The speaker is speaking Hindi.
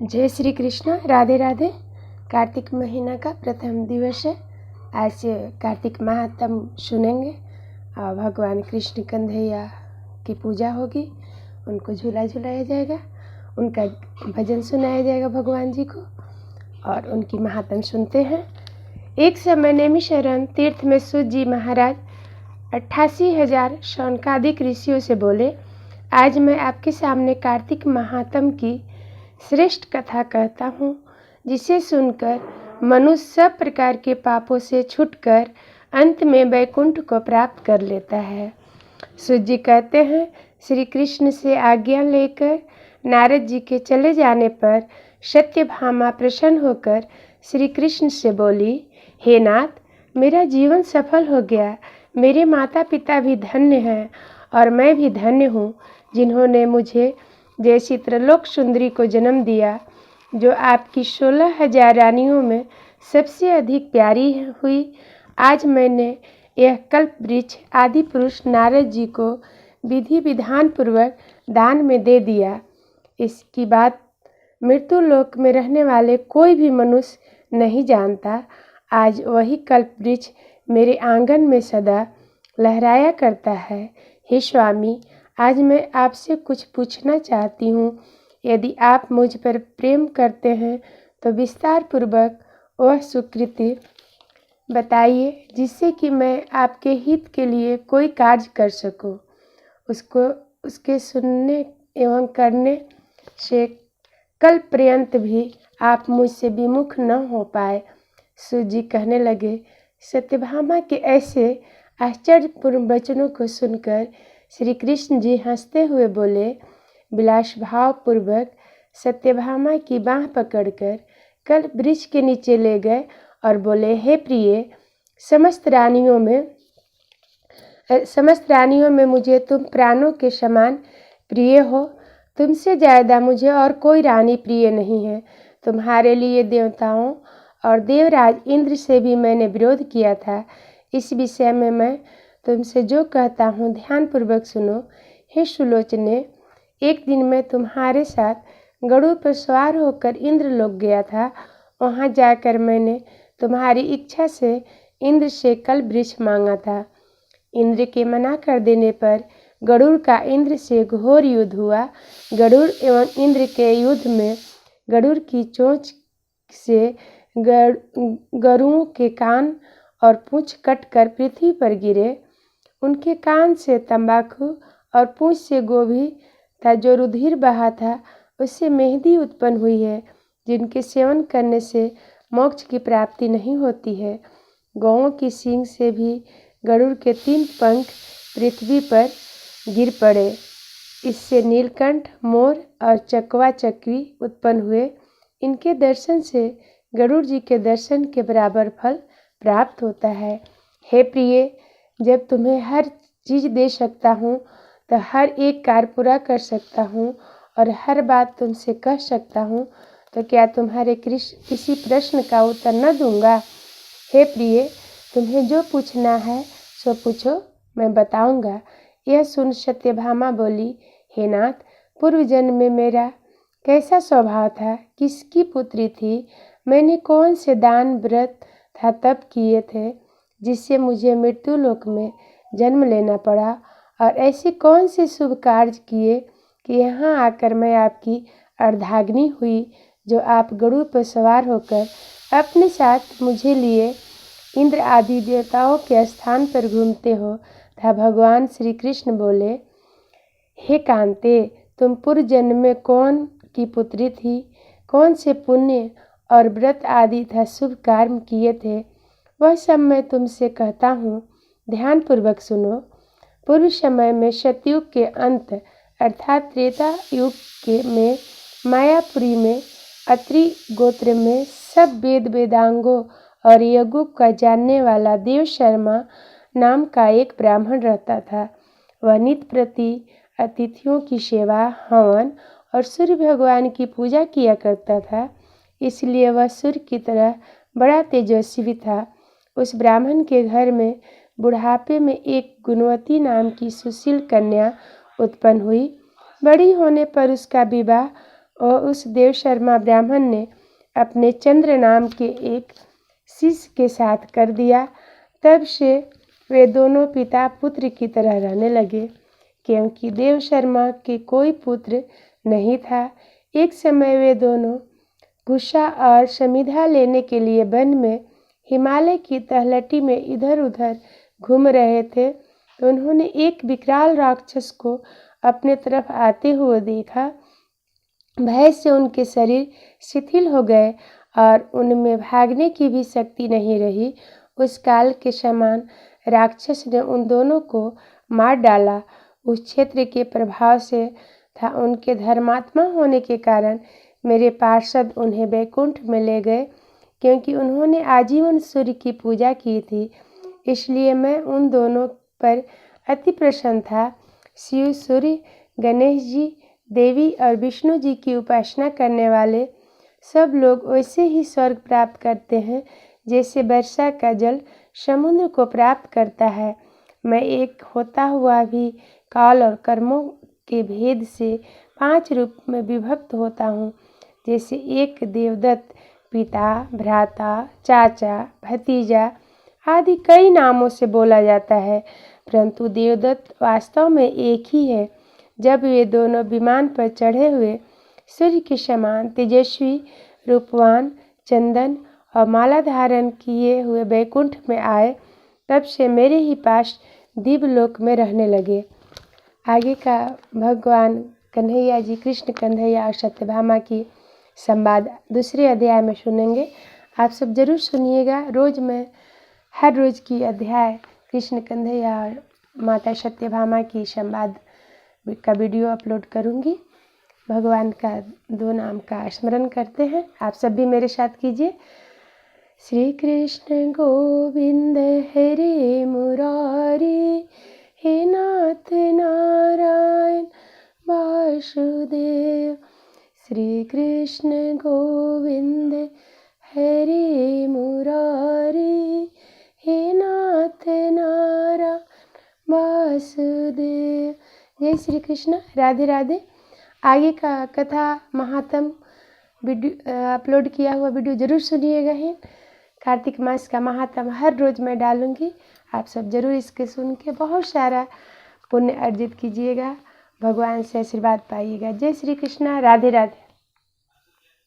जय श्री कृष्ण। राधे राधे। कार्तिक महीना का प्रथम दिवस है। आज कार्तिक महात्म सुनेंगे और भगवान कृष्ण कन्हैया की पूजा होगी। उनको झूला झुलाया जाएगा, उनका भजन सुनाया जाएगा भगवान जी को और उनकी महात्म सुनते हैं। एक समय नैमिषारण्य तीर्थ में सूत जी महाराज 88,000 शौनकादिक ऋषियों से बोले, आज मैं आपके सामने कार्तिक महात्म की श्रेष्ठ कथा कहता हूँ, जिसे सुनकर मनुष्य सब प्रकार के पापों से छूटकर अंत में वैकुंठ को प्राप्त कर लेता है। सूत जी कहते हैं, श्री कृष्ण से आज्ञा लेकर नारद जी के चले जाने पर सत्यभामा प्रसन्न होकर श्री कृष्ण से बोली, हे नाथ, मेरा जीवन सफल हो गया। मेरे माता पिता भी धन्य हैं और मैं भी धन्य हूँ, जिन्होंने मुझे जैसी त्रिलोक सुंदरी को जन्म दिया, जो आपकी 16,000 रानियों में सबसे अधिक प्यारी हुई। आज मैंने यह कल्प वृक्ष आदि पुरुष नारद जी को विधि विधान पूर्वक दान में दे दिया। इसकी बात मृत्यु लोक में रहने वाले कोई भी मनुष्य नहीं जानता। आज वही कल्प वृक्ष मेरे आंगन में सदा लहराया करता है। हे स्वामी, आज मैं आपसे कुछ पूछना चाहती हूँ। यदि आप मुझ पर प्रेम करते हैं तो विस्तार पूर्वक वह सुकृति बताइए, जिससे कि मैं आपके हित के लिए कोई कार्य कर सकूं। उसके सुनने एवं करने से कल पर्यंत भी आप मुझसे विमुख न हो पाए। सूत जी कहने लगे, सत्यभामा के ऐसे आश्चर्यपूर्ण वचनों को सुनकर श्री कृष्ण जी हंसते हुए बोले, विलास भाव पूर्वक सत्यभामा की बाँह पकड़कर कल्प वृक्ष के नीचे ले गए और बोले, हे प्रिय, समस्त रानियों में मुझे तुम प्राणों के समान प्रिय हो। तुमसे ज़्यादा मुझे और कोई रानी प्रिय नहीं है। तुम्हारे लिए देवताओं और देवराज इंद्र से भी मैंने विरोध किया था। इस विषय में मैं तुमसे जो कहता हूँ ध्यान पूर्वक सुनो। हे सुलोचने, एक दिन मैं तुम्हारे साथ गरुड़ पर सवार होकर इंद्रलोक गया था। वहाँ जाकर मैंने तुम्हारी इच्छा से इंद्र से कल्प वृक्ष मांगा था। इंद्र के मना कर देने पर गरुड़ का इंद्र से घोर युद्ध हुआ। गरुड़ एवं इंद्र के युद्ध में गरुड़ की चोंच से गरुओं के कान और पूंछ कटकर पृथ्वी पर गिरे। उनके कान से तंबाकू और पूंछ से गोभी था। जो रुधिर बहा था उससे मेहंदी उत्पन्न हुई है, जिनके सेवन करने से मोक्ष की प्राप्ति नहीं होती है। गौओं की सींग से भी गरुड़ के 3 पंख पृथ्वी पर गिर पड़े। इससे नीलकंठ, मोर और चकवा चकवी उत्पन्न हुए। इनके दर्शन से गरुड़ जी के दर्शन के बराबर फल प्राप्त होता है। हे प्रिय, जब तुम्हें हर चीज़ दे सकता हूँ तो हर एक कार्य पूरा कर सकता हूँ और हर बात तुमसे कह सकता हूँ, तो क्या तुम्हारे किसी प्रश्न का उत्तर न दूंगा? हे प्रिय, तुम्हें जो पूछना है सो पूछो, मैं बताऊंगा। यह सुन सत्यभामा बोली, हे नाथ, पूर्व जन्म में मेरा कैसा स्वभाव था, किसकी पुत्री थी, मैंने कौन से दान व्रत था तप किए थे जिससे मुझे मृत्यु लोक में जन्म लेना पड़ा, और ऐसे कौन से शुभ कार्य किए कि यहाँ आकर मैं आपकी अर्धांगिनी हुई, जो आप गरुड़ पर सवार होकर अपने साथ मुझे लिए इंद्र आदि देवताओं के स्थान पर घूमते हो। था भगवान श्री कृष्ण बोले, हे कांते, तुम पूर्व जन्म में कौन की पुत्री थी, कौन से पुण्य और व्रत आदि था शुभ कर्म किए थे, वह सब मैं तुमसे कहता हूँ, ध्यान पूर्वक सुनो। पूर्व समय में सतयुग के अंत अर्थात त्रेता युग में मायापुरी में अत्रि गोत्र में सब वेदांगों और यज्ञों का जानने वाला देव शर्मा नाम का एक ब्राह्मण रहता था। वह नित्य प्रति अतिथियों की सेवा, हवन और सूर्य भगवान की पूजा किया करता था, इसलिए वह सूर्य की तरह बड़ा तेजस्वी था। उस ब्राह्मण के घर में बुढ़ापे में एक गुणवती नाम की सुशील कन्या उत्पन्न हुई। बड़ी होने पर उसका विवाह और उस देव शर्मा ब्राह्मण ने अपने चंद्र नाम के एक शिष्य के साथ कर दिया। तब से वे दोनों पिता पुत्र की तरह रहने लगे, क्योंकि देव शर्मा के कोई पुत्र नहीं था। एक समय वे दोनों गुस्सा और समिधा लेने के लिए वन में हिमालय की तलहटी में इधर उधर घूम रहे थे। उन्होंने एक विकराल राक्षस को अपने तरफ आते हुए देखा। भय से उनके शरीर शिथिल हो गए और उनमें भागने की भी शक्ति नहीं रही। उस काल के समान राक्षस ने उन दोनों को मार डाला। उस क्षेत्र के प्रभाव से था उनके धर्मात्मा होने के कारण मेरे पार्षद उन्हें वैकुंठ में ले गए, क्योंकि उन्होंने आजीवन सूर्य की पूजा की थी। इसलिए मैं उन दोनों पर अति प्रसन्न था। शिव, सूर्य, गणेश जी, देवी और विष्णु जी की उपासना करने वाले सब लोग वैसे ही स्वर्ग प्राप्त करते हैं जैसे वर्षा का जल समुद्र को प्राप्त करता है। मैं एक होता हुआ भी काल और कर्मों के भेद से 5 रूप में विभक्त होता हूँ। जैसे एक देवदत्त पिता, भ्राता, चाचा, भतीजा आदि कई नामों से बोला जाता है, परंतु देवदत्त वास्तव में एक ही है। जब वे दोनों विमान पर चढ़े हुए सूर्य के समान तेजस्वी, रूपवान, चंदन और माला धारण किए हुए वैकुंठ में आए, तब से मेरे ही पास दिव्यलोक में रहने लगे। आगे का भगवान कन्हैया जी, कृष्ण कन्हैया और सत्यभामा की संवाद दूसरे अध्याय में सुनेंगे। आप सब जरूर सुनिएगा। रोज़ मैं हर रोज़ की अध्याय कृष्ण कन्हैया और माता सत्यभामा की संवाद का वीडियो अपलोड करूँगी। भगवान का 2 नाम का स्मरण करते हैं। आप सब भी मेरे साथ कीजिए। श्री कृष्ण गोविंद हरे मुरारी, हे नाथ नारायण वासुदेव। श्री कृष्ण गोविंद हरे मुरारी, हे नाथ नारायण वासुदेव। जय श्री कृष्ण। राधे राधे। आगे का कथा महात्म वीडियो अपलोड किया हुआ वीडियो जरूर सुनिएगा। ही कार्तिक मास का महात्म हर रोज़ मैं डालूंगी। आप सब जरूर इसके सुन के बहुत सारा पुण्य अर्जित कीजिएगा, भगवान से आशीर्वाद पाइएगा। जय श्री कृष्ण। राधे राधे।